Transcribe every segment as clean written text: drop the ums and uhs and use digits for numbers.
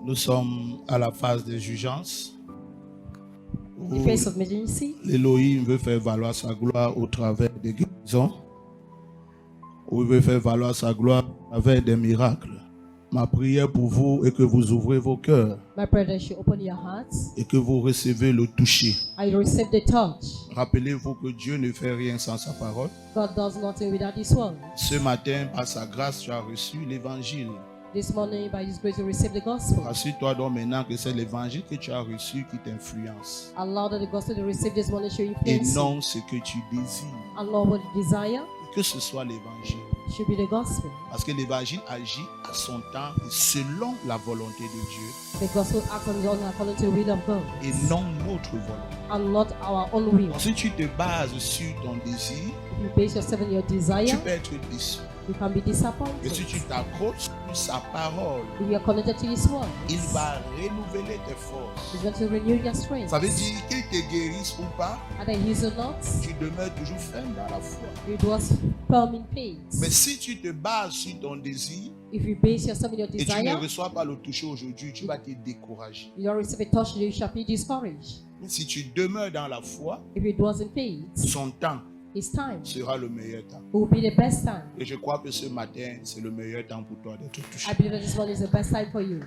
Nous sommes à la phase des jugeances. The face of emergency. L'Élohim veut faire valoir sa gloire au travers des guérisons. Ou il veut faire valoir sa gloire au travers des miracles. Ma prière pour vous est que vous ouvrez vos cœurs. My prayer that you open your hearts Et que vous recevez le toucher. and you receive the touch. Rappelez-vous que Dieu ne fait rien sans sa parole. God does nothing without His word. Ce matin, par sa grâce, tu as reçu l'évangile. This morning, by His grace, you receive the gospel. Rassure-toi donc maintenant que c'est l'évangile que tu as reçu qui t'influence. Allow that the gospel to receive this morning should Et influence you. non ce que tu désires. Allow what you desire Que ce soit l'évangile. should be the gospel. Parce que l'évangile agit à son temps et selon la volonté de Dieu. The gospel acts on its own according to the will of God Et non notre volonté. and not our own will. Donc, si tu te bases sur ton désir, If you base yourself on your tu desire, peux être déçu. you can be Mais disappointed. si tu t'accroches sur sa parole, If you are connected to His word, il va renouveler tes forces. He's going to renew your strength. Ça veut dire qu'il te guérisse ou pas, Either He is or not, tu demeures toujours ferme dans la foi. it was firm in faith. Mais si tu te bases sur ton désir If you base yourself on your et tu ne desire, reçois pas le toucher aujourd'hui, tu vas te décourager. you don't receive a touch, you shall be discouraged. Mais si tu demeures dans la foi, If it was in faith, son temps His time sera le meilleur temps. will be the best time. Et je crois que ce matin, c'est le meilleur temps pour toi d'être touché. I believe that this one is the best time for you.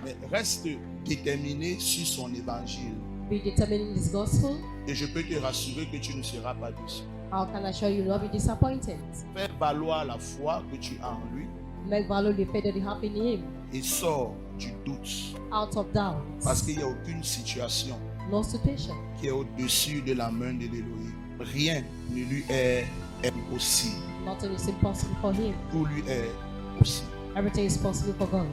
Mais reste déterminé sur son évangile. Be determined in this gospel. Et je peux te rassurer que tu ne seras pas déçu. How can I show you not be disappointed? Fais valoir la foi que tu as en lui Make value the faith that you have in Him, et sors du doute. out of doubt. Parce qu'il n'y a aucune situation No situation qui est au-dessus de la main de l'Élohim. Rien ne lui est impossible. nothing is impossible for Him. Tout lui est possible. Everything is possible for God.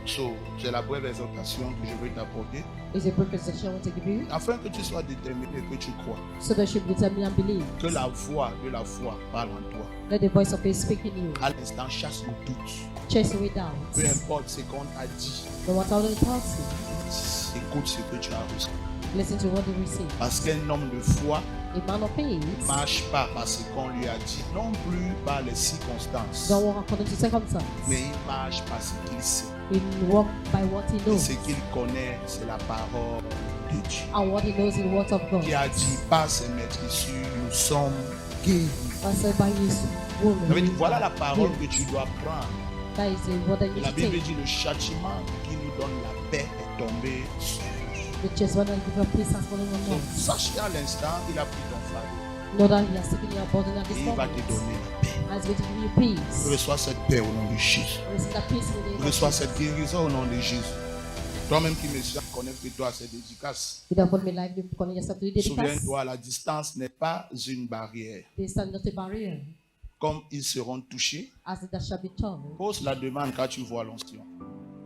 So, c'est la brève exhortation que je veux t'apporter It's a brief instruction I want to give you, afin que tu sois déterminé, que tu crois. so that you be determined and believe. Que la voix de la foi parle en toi. Let the voice of faith speak in you. À l'instant, chasse le doute. Chase away doubt. Peu importe ce qu'on t'a dit, No matter how the thoughts is, écoute ce que tu as reçu. listen to what you receive. Parce qu'un homme de foi A man of faith ne marche pas par ce qu'on lui a dit, non plus par les circonstances, don't walk according to circumstance. mais il marche par ce qu'il sait. He walk by what he Et knows. ce qu'il connaît, c'est la parole de Dieu. And what he knows is the word of God. Qui a dit, par ses maîtrisures, nous sommes guéris. I said by his woman. Ça veut dire, voilà la parole que tu dois prendre. That is the word that you Et la should Bible take. dit, le châtiment qui nous donne la paix est tombé sur nous. The chest one that give a peace has fallen on Donc, us. sache qu'à l'instant, il a pris ton fardeau. Know that he has taken your burden at Et this il va moment. te donner la paix. And he's going to give you peace. Reçois cette paix au nom de Jésus. Receive that peace in the name of Reçois Jesus. cette guérison au nom de Jésus. Toi-même qui me suis, connais que toi, c'est dédicace. Without putting my life, you connect yourself to the dedicace. Souviens-toi, la distance n'est pas une barrière. Distance not a barrier. Comme ils seront touchés, As that shall be told. pose la demande quand tu vois l'onction.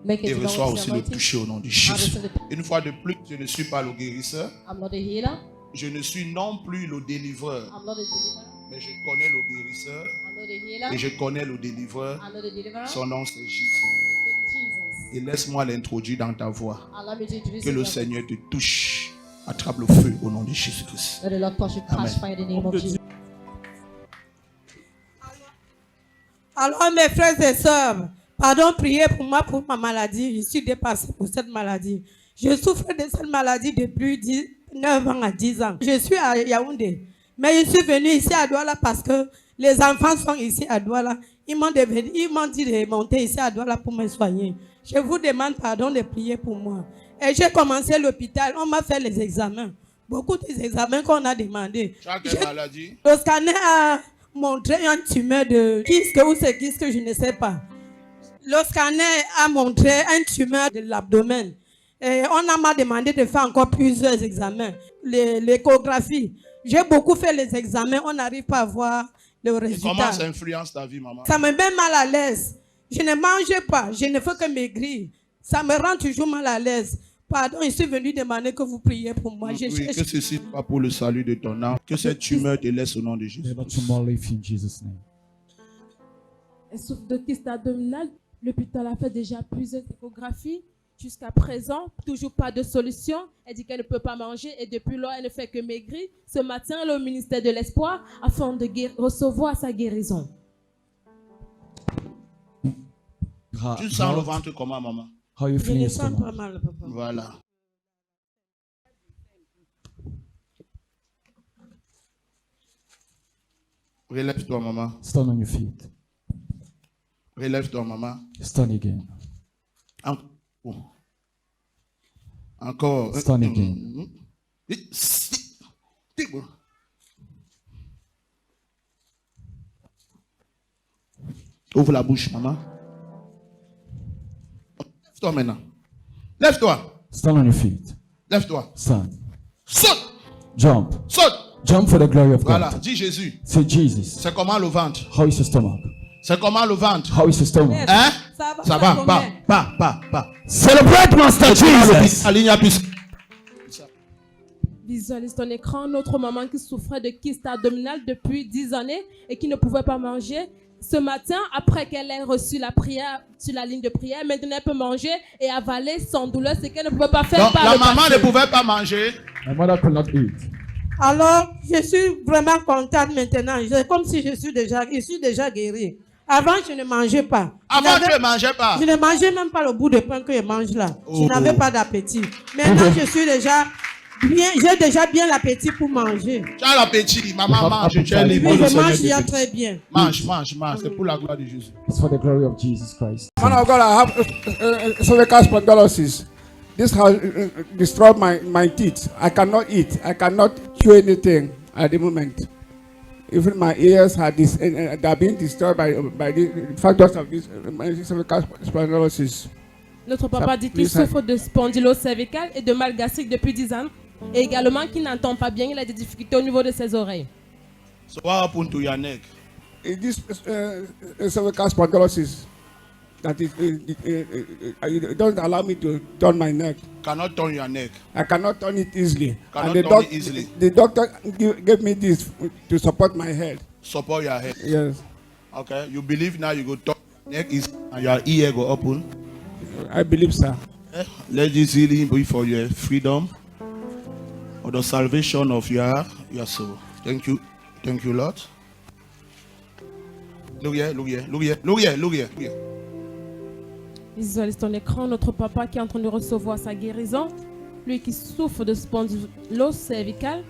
Make Et it reçois known aussi to le anointing. toucher au nom de I Jésus. receive the- Une fois de plus, je ne suis pas le guérisseur. I'm not a healer. Je ne suis non plus le délivreur. I'm not a deliverer. Mais je connais le guérisseur. I'm not a healer. Et je connais le délivreur. I'm not a deliverer. Son nom c'est Jésus. Jesus. Et laisse-moi l'introduire dans ta voix. Allow me to introduce Que le you. Seigneur te touche. Attrape le feu au nom de Jésus-Christ. Let the Lord touch you, Amen. catch fire in the name of Jesus. Alors mes frères et sœurs, pardon, priez pour moi pour ma maladie. Je suis dépassée pour cette maladie. Je souffre de cette maladie depuis 9 ans à 10 ans. Je suis à Yaoundé. Mais je suis venue ici à Douala parce que les enfants sont ici à Douala. Ils m'ont dit de monter ici à Douala pour me soigner. Je vous demande pardon de prier pour moi. Et j'ai commencé l'hôpital. On m'a fait les examens. Beaucoup des examens qu'on a demandé. Tu as quelle maladie? Le scanner a montré un tumeur de kyste ou c'est kyste, je ne sais pas. Le scanner a montré un tumeur de l'abdomen. Et on m'a demandé de faire encore plusieurs examens. L'échographie. J'ai beaucoup fait les examens, on n'arrive pas à voir le Et résultat. comment ça influence ta vie, maman? Ça me met mal à l'aise. Je ne mange pas, je ne fais que maigrir. Ça me rend toujours mal à l'aise. Pardon, je suis venu demander que vous priez pour moi. Je Oui, cherche- que ceci soit pour le salut de ton âme. Que cette tumeur te laisse au nom de Jésus. Able to more life in Jesus' name. Elle souffre de kyste abdominal. L'hôpital a fait déjà plusieurs échographies. Jusqu'à présent, toujours pas de solution. Elle dit qu'elle ne peut pas manger et depuis lors, elle ne fait que maigrir. Ce matin, elle est au ministère de l'Espoir afin de recevoir sa guérison. Tu sens le ventre comment, maman? How you Je feeling me your sens pas stomach? mal, papa. Voilà. Relève-toi, maman. Stand on your feet. Relève-toi, maman. Stand again. Encore. Stand again. Ouvre la bouche, maman. Lève-toi maintenant. Lève-toi. Stand on your feet. Lève-toi. Stand. Saute. Jump. Saute. Jump for the glory of Voilà. God. Dis Jésus. Say Jesus. C'est comment le ventre? How is your stomach? C'est comment le ventre? How is your stomach? Hein? Ça va. combien? Pas. Celebrate Master Jesus. Aligne plus. Visualise ton écran, notre maman qui souffrait de kyste abdominale depuis 10 années et qui ne pouvait pas manger. Ce matin, après qu'elle ait reçu la prière sur la ligne de prière, maintenant elle peut manger et avaler sans douleur, ce qu'elle ne pouvait pas faire Donc, par la le maman passé. ne pouvait pas manger. My mother could not eat. Alors, je suis vraiment contente maintenant. C'est comme si je suis déjà guérie. Avant, je ne mangeais pas. Avant, tu ne mangeais pas. Je ne mangeais même pas le bout de pain que je mange là. Je Oh. n'avais pas d'appétit. Maintenant, je suis déjà bien, j'ai déjà bien l'appétit pour manger. Tu as l'appétit. Maman mange. Tu es libre. Oui, Le je Seigneur mange te déjà bénit. très bien. Mange. C'est pour la gloire de Jésus. It's for the glory of Jesus Christ. Man of God, I have cervical spondylosis. This has destroyed my teeth. I cannot eat. I cannot chew anything at the moment. Even my ears are they're being destroyed by the factors of this cervical spondylosis. Notre papa dit qu'il Please, sir. souffre de spondylose cervicale et de mal gastrique depuis 10 ans. Et également qu'il n'entend pas bien, il a des difficultés au niveau de ses oreilles. So what happened to your neck? This cervical spondylosis that it doesn't allow me to turn my neck. Cannot turn your neck. I cannot turn it easily. Cannot And turn it easily. the doctor gave me this to support my head. Support your head. Yes, Okay. You believe now you go turn your neck is and your ear go open. I believe, sir. Let this healing be for your freedom or the salvation of your soul. Thank you, Lord. Look here. Visualise ton écran, notre papa qui est en train de recevoir sa guérison, lui qui souffre de spondylose cervicale,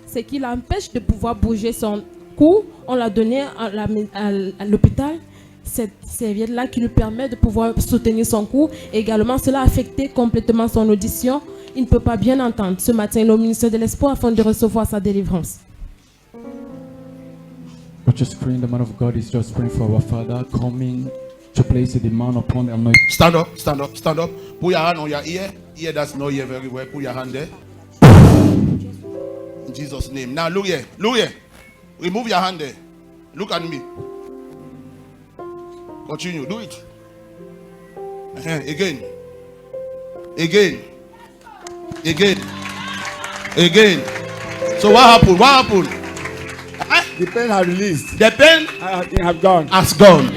c'est qu'il empêche de pouvoir bouger son cou. On l'a donné à l'hôpital, cette serviette-là qui lui permet de pouvoir soutenir son cou. Et également, cela a affecté complètement son audition. Il ne peut pas bien entendre. Ce matin, il est au ministère de l'Espoir afin de recevoir sa délivrance. We're just praying. The man of God is just praying for our Father, coming to place a demand upon the anointing. Stand up. Put your hand on your ear. Ear that's not here very well. Put your hand there. In Jesus' name. Now look here. Remove your hand there. Look at me. Continue. Do it. Again. So what happened? The pain has released. The pain It has gone. has gone.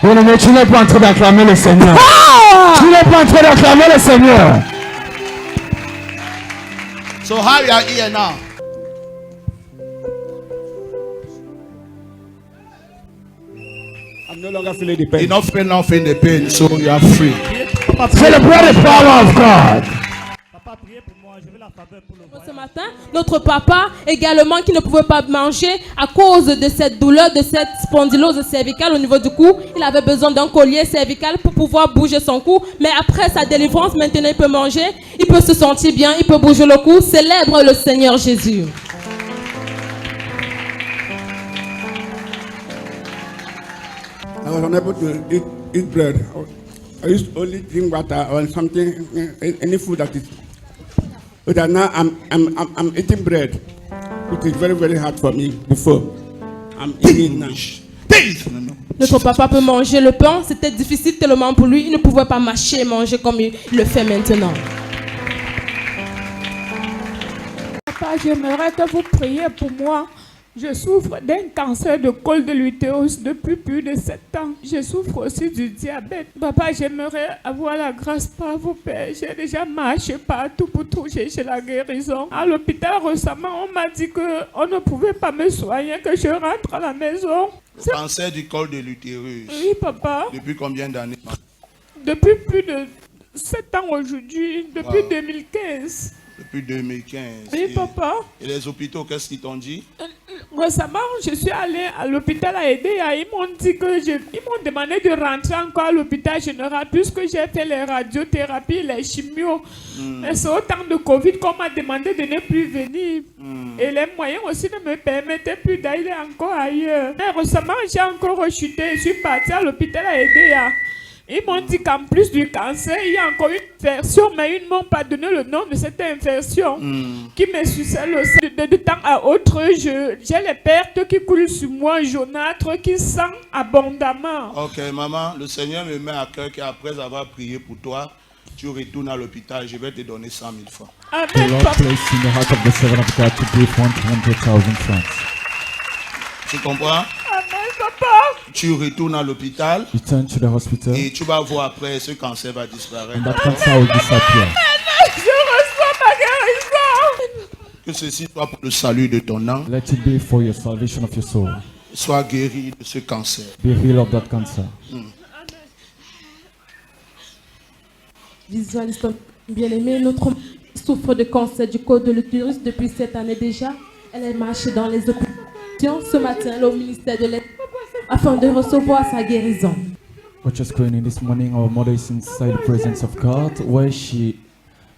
Bien-aimé, tu n'es pas en train d'acclamer le Seigneur. Tu n'es pas en train d'acclamer le Seigneur. So how you are here now? I'm no longer feeling the pain. You not feel the pain, so you are free. Celebrate the power of God. Papa, priez pour moi, je veux la faveur pour le voyage. Ce matin, notre papa également qui ne pouvait pas manger à cause de cette douleur, de cette spondylose cervicale au niveau du cou. Il avait besoin d'un collier cervical pour pouvoir bouger son cou. Mais après sa délivrance, maintenant il peut manger, il peut se sentir bien, il peut bouger le cou. Célèbre le Seigneur Jésus. I was unable to eat bread. I used to only drink water or something, any food that is. But now I'm eating bread, which is very, very hard for me before. I'm eating it now. Notre papa peut manger le pain. C'était difficile tellement pour lui. Il ne pouvait pas mâcher et manger comme il le fait maintenant. Papa, j'aimerais que vous priez pour moi. Je souffre d'un cancer de col de l'utérus depuis plus de 7 ans. Je souffre aussi du diabète. Papa, j'aimerais avoir la grâce par vous, Père. J'ai déjà marché partout pour toucher chez la guérison. À l'hôpital récemment, on m'a dit qu'on ne pouvait pas me soigner, que je rentre à la maison. Le cancer du col de l'utérus. Oui, papa. Depuis combien d'années? Depuis plus de 7 ans aujourd'hui, depuis 2015. Depuis 2015. Oui, papa. Et les hôpitaux, qu'est-ce qu'ils t'ont dit? Récemment, je suis allée à l'hôpital à aider. Ils m'ont dit ils m'ont demandé de rentrer encore à l'hôpital général puisque j'ai fait les radiothérapies, les chimios. Mais c'est au temps de Covid qu'on m'a demandé de ne plus venir. Et les moyens aussi ne me permettaient plus d'aller encore ailleurs. Mais récemment, j'ai encore rechuté. Je suis partie à l'hôpital à aider. Ils m'ont dit qu'en plus du cancer, il y a encore une infection, mais ils ne m'ont pas donné le nom de cette infection qui me suçait le sang. De temps à autre, j'ai les pertes qui coulent sur moi, jaunâtres, qui sentent abondamment. Ok, maman, le Seigneur me met à cœur qu'après avoir prié pour toi, tu retournes à l'hôpital, je vais te donner 100 000 francs. Amen, The Lord papa. placed in the heart of the servant of God to give 100,000 francs. Tu comprends? Amen, papa. Tu retournes à l'hôpital Return to the hospital, et tu vas voir après, ce cancer va and disparaître. that cancer will disappear. Je reçois ma guérison. Que ceci soit pour le salut de ton âme. Let it be for your salvation of your soul. Sois guéri de ce cancer. Be healed of that cancer. Visualiste bien-aimé, notre mère souffre de cancer du col de l'utérus depuis 7 années déjà. Elle est marchée dans les hôpitaux. Ce matin, elle est au ministère de l'aide afin de recevoir sa guérison. We're just going in this morning. Our mother is inside the presence of God, where she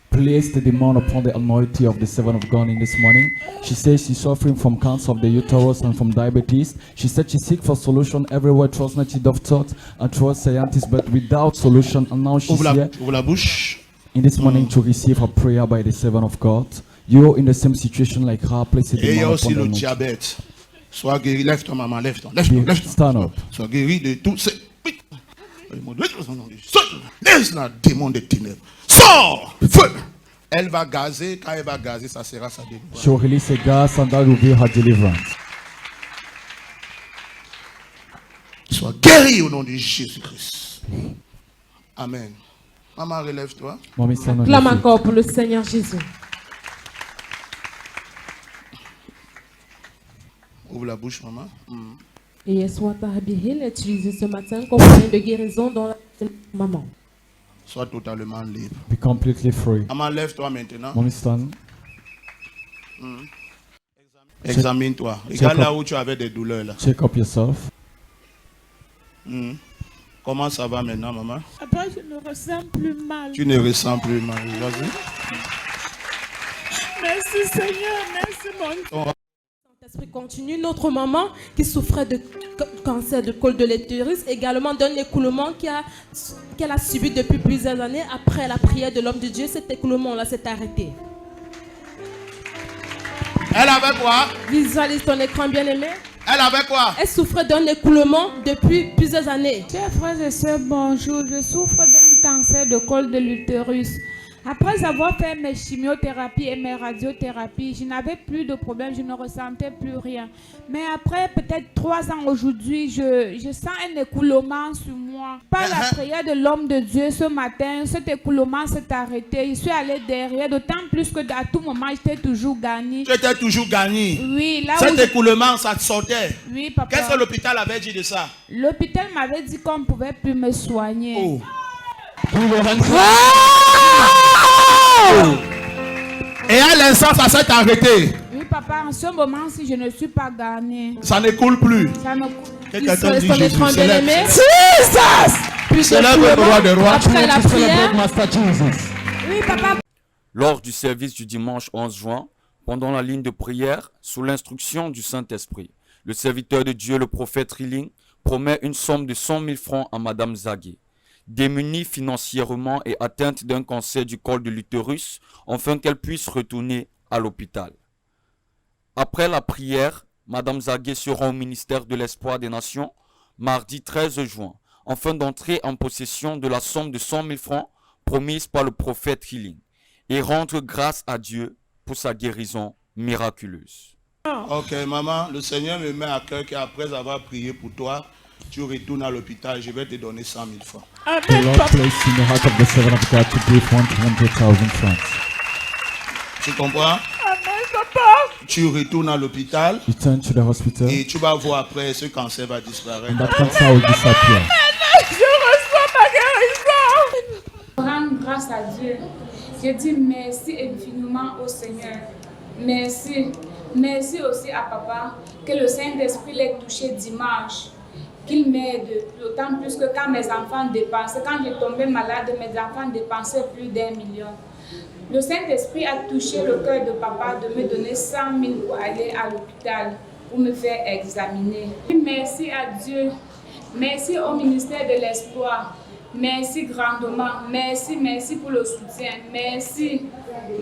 placed the demand upon the anointing of the servant of God in this morning. She says she's suffering from cancer of the uterus and from diabetes. She said she seek for solution everywhere, trust not doctors and trust scientists, but without solution. And now she's here Ouvre la bouche. in this morning to receive a prayer by the servant of God. You're in the same situation like her. Place a Et il y a demand aussi upon the le anointing. diabète. Sois guéri. Lève-toi, maman. Lève-toi. Lève-toi. Lève-toi. Stand up. Sois guéri de tout ces... Laisse la démon des ténèbres. Sors! Feu! Elle va gazer. Quand elle va gazer, ça sera sa délivrance. She'll release a gas and that will be her deliverance. Sois guéri au nom de Jésus-Christ. Amen. Maman, relève-toi. Mommy, stand on Clame your feet. encore pour le Seigneur Jésus. Ouvre la bouche, maman. Et Yeshua Tarabihil est utilisé ce matin comme moyen de guérison dans la vie de maman. Sois totalement libre. Be completely free. Maman, lève-toi maintenant. Mommy, stand. Examine-toi. Regarde là où tu avais des douleurs. Là. Check up yourself. Comment ça va maintenant, maman? Papa, je ne ressens plus mal. Tu ne ressens plus mal. Vas-y. Merci Seigneur, merci mon Dieu. Saint-Esprit continue. Notre maman qui souffrait de cancer de col de l'utérus également d'un écoulement qu'elle a subi depuis plusieurs années. Après la prière de l'homme de Dieu, cet écoulement-là s'est arrêté. Elle avait quoi? Visualise ton écran bien-aimé. Elle avait quoi? Elle souffrait d'un écoulement depuis plusieurs années. Chers frères et sœurs, bonjour. Je souffre d'un cancer de col de l'utérus. Après avoir fait mes chimiothérapies et mes radiothérapies, je n'avais plus de problème, je ne ressentais plus rien. Mais après peut-être 3 ans aujourd'hui, je sens un écoulement sur moi. Par la prière de l'homme de Dieu ce matin, cet écoulement s'est arrêté. Je suis allée derrière, d'autant plus que à tout moment, j'étais toujours gagnée. Tu étais toujours gagné. Oui, là Cet où écoulement, ça te sortait. Oui, papa. Qu'est-ce que l'hôpital avait dit de ça? L'hôpital m'avait dit qu'on ne pouvait plus me soigner. Oh. Et à l'instant, ça s'est arrêté. Oui, papa, en ce moment-ci, je ne suis pas gagnée. Ça ne coule plus. Ça me... Que quelqu'un dit Son Jésus, écran célèbre. bien-aimé. Puis Célèbre le roi des rois. après la prière. Master Jesus. Oui, papa. Lors du service du dimanche 11 juin, pendant la ligne de prière, sous l'instruction du Saint-Esprit, le serviteur de Dieu, le prophète Rilling, promet une somme de 100 000 francs à Madame Zagué, démunie financièrement et atteinte d'un cancer du col de l'utérus, afin qu'elle puisse retourner à l'hôpital. Après la prière, Madame Zagué sera au ministère de l'Espoir des Nations, mardi 13 juin, afin d'entrer en possession de la somme de 100 000 francs promise par le prophète Rilling, et rendre grâce à Dieu pour sa guérison miraculeuse. Ok, maman, le Seigneur me met à cœur qu'après avoir prié pour toi, tu retournes à l'hôpital, je vais te donner 100 000 francs. The Amen, Lord papa. placed in the heart of the servant of God to give 100,000 francs. Tu comprends? Amen, papa. Tu retournes à l'hôpital You turn to the hospital. et tu vas voir après ce cancer va disparaître. And that cancer will disappear. Je reçois ma guérison. Rendre grâce à Dieu. Je dis merci infiniment au Seigneur. Merci. Merci aussi à papa. Que le Saint-Esprit l'ait touché dimanche. Qu'il m'aide. D'autant plus que quand mes enfants dépensaient, quand je tombais malade, mes enfants dépensaient plus d'1 million. Le Saint-Esprit a touché le cœur de papa de me donner 100 000 pour aller à l'hôpital, pour me faire examiner. Merci à Dieu. Merci au ministère de l'Espoir. Merci grandement. Merci, merci pour le soutien. Merci.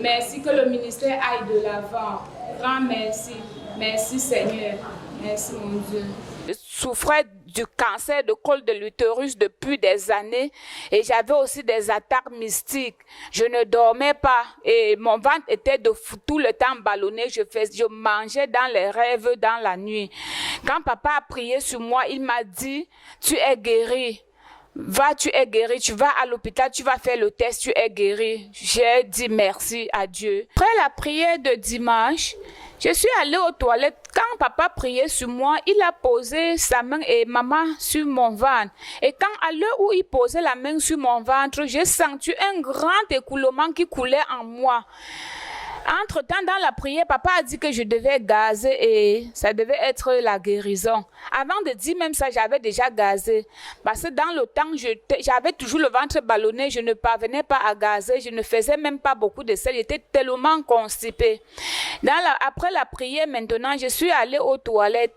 Merci que le ministère aille de l'avant. Grand merci. Merci Seigneur. Merci mon Dieu. Je souffrais du cancer de col de l'utérus depuis des années et j'avais aussi des attaques mystiques. Je ne dormais pas et mon ventre était tout le temps ballonné. Je mangeais dans les rêves dans la nuit. Quand papa a prié sur moi, il m'a dit « Tu es guéri. Va, tu es guéri. Tu vas à l'hôpital, tu vas faire le test, tu es guéri. » J'ai dit merci à Dieu. Après la prière de dimanche, je suis allée aux toilettes. Quand papa priait sur moi, il a posé sa main et maman sur mon ventre. Et quand à l'heure où il posait la main sur mon ventre, j'ai senti un grand écoulement qui coulait en moi. Entre-temps, dans la prière, papa a dit que je devais gazer et ça devait être la guérison. Avant de dire même ça, j'avais déjà gazé. Parce que dans le temps, j'avais toujours le ventre ballonné, je ne parvenais pas à gazer, je ne faisais même pas beaucoup de sel, j'étais tellement constipée. Après la prière, maintenant, je suis allée aux toilettes.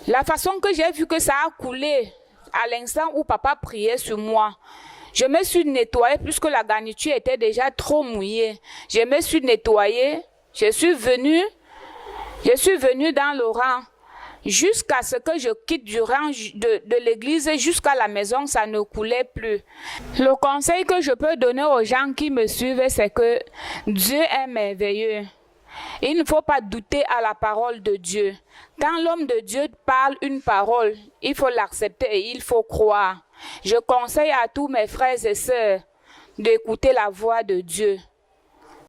La façon que j'ai vu que ça a coulé à l'instant où papa priait sur moi, je me suis nettoyée puisque la garniture était déjà trop mouillée. Je me suis nettoyée, je suis venue dans le rang. Jusqu'à ce que je quitte du rang de l'église jusqu'à la maison, ça ne coulait plus. Le conseil que je peux donner aux gens qui me suivent, c'est que Dieu est merveilleux. Il ne faut pas douter à la parole de Dieu. Quand l'homme de Dieu parle une parole, il faut l'accepter et il faut croire. Je conseille à tous mes frères et sœurs d'écouter la voix de Dieu.